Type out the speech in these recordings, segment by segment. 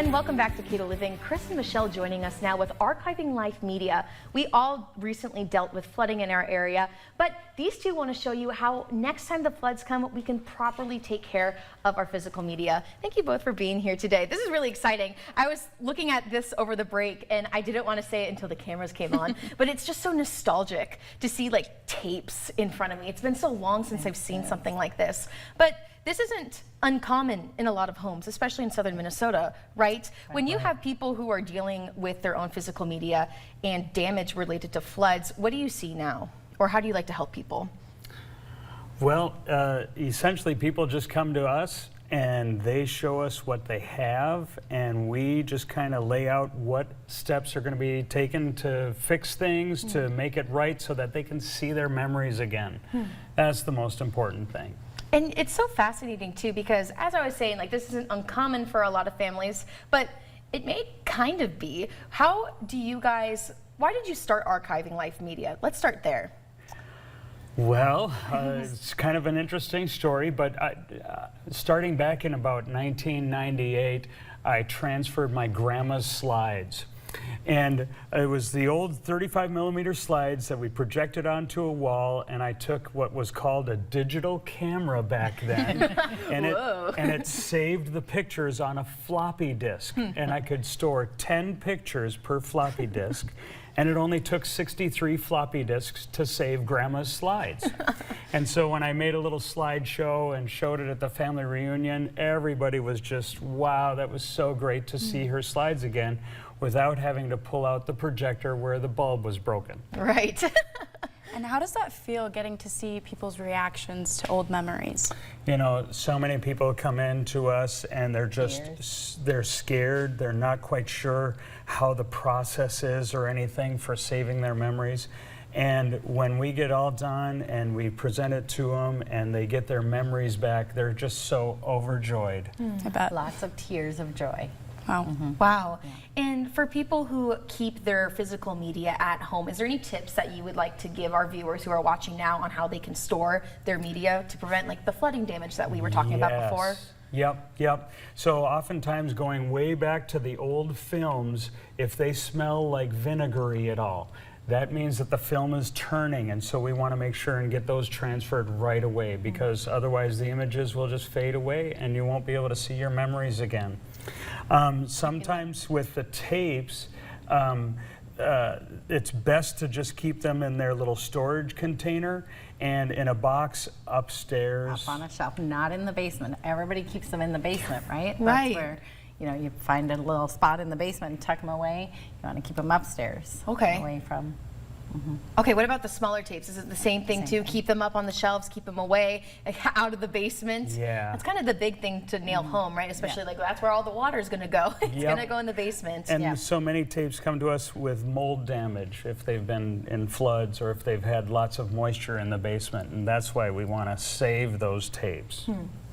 And welcome back to Kato Living. Chris and Michelle joining us now with Archiving Life Media. We all recently dealt with flooding in our area, but these two want to show you how next time the floods come, we can properly take care of our physical media. Thank you both for being here today. This is really exciting. I was looking at this over the break and I didn't want to say it until the cameras came on, but it's just so nostalgic to see like tapes in front of me. It's been so long since I've seen something like this. But this isn't uncommon in a lot of homes, especially in southern Minnesota, right? When you have people who are dealing with their own physical media and damage related to floods, what do you see now? Or how do you like to help people? Well, essentially people just come to us and they show us what they have, and we just kind of lay out what steps are going to be taken to fix things, to make it right so that they can see their memories again. That's the most important thing. And it's so fascinating too, because as I was saying, like, this isn't uncommon for a lot of families, but it may kind of be. How do you guys, why did you start Archiving Life Media? Let's start there. Well, it's kind of an interesting story, but starting back in about 1998, I transferred my grandma's slides. And it was the old 35mm slides that we projected onto a wall, and I took what was called a digital camera back then, and it saved the pictures on a floppy disk, and I could store 10 pictures per floppy disk, and it only took 63 floppy disks to save Grandma's slides. And so when I made a little slideshow and showed it at the family reunion, everybody was just, wow, that was so great to see her slides again, without having to pull out the projector where the bulb was broken. Right. And how does that feel, getting to see people's reactions to old memories? You know, so many people come in to us and they're just, they're scared. They're not quite sure how the process is or anything for saving their memories. And when we get all done and we present it to them and they get their memories back, they're just so overjoyed. I bet. Lots of tears of joy. Wow. Wow. And for people who keep their physical media at home, is there any tips that you would like to give our viewers who are watching now on how they can store their media to prevent like the flooding damage that we were talking about before? Yep. So oftentimes, going way back to the old films, if they smell like vinegary at all, that means that the film is turning, and so we want to make sure and get those transferred right away, because otherwise the images will just fade away and you won't be able to see your memories again. Sometimes with the tapes, it's best to just keep them in their little storage container and in a box upstairs. Up on a shelf, not in the basement. Everybody keeps them in the basement, right? Right. That's where, you know, you find a little spot in the basement and tuck them away. You want to keep them upstairs. Okay. Away from. Okay, what about the smaller tapes? Is it the same thing too? Keep them up on the shelves, keep them away, like, out of the basement? Yeah. That's kind of the big thing to nail home, right? Especially like that's where all the water is going to go. It's going to go in the basement. And so many tapes come to us with mold damage if they've been in floods or if they've had lots of moisture in the basement, and that's why we want to save those tapes.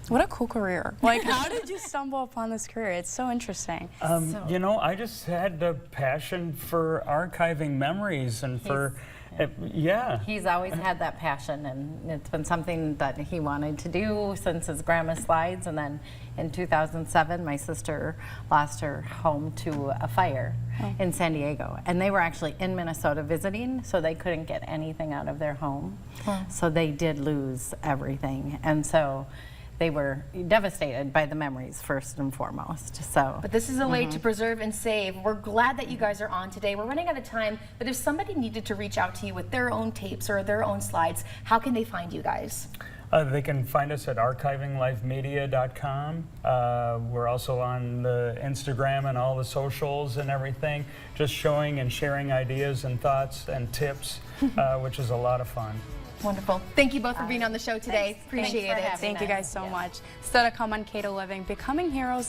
What a cool career. Like, how did you stumble upon this career? It's so interesting. You know, I just had a passion for archiving memories and for, He's always had that passion, and it's been something that he wanted to do since his grandma's slides. And then in 2007, my sister lost her home to a fire in San Diego. And they were actually in Minnesota visiting, so they couldn't get anything out of their home. So they did lose everything. And so they were devastated by the memories first and foremost. So, but this is a way to preserve and save. We're glad that you guys are on today. We're running out of time, but if somebody needed to reach out to you with their own tapes or their own slides, how can they find you guys? They can find us at archivinglifemedia.com. We're also on the Instagram and all the socials and everything, just showing and sharing ideas and thoughts and tips, which is a lot of fun. Wonderful. Thank you both for being on the show today. Appreciate it. Thank you guys so much. Still to come on Kato Living, Becoming Heroes.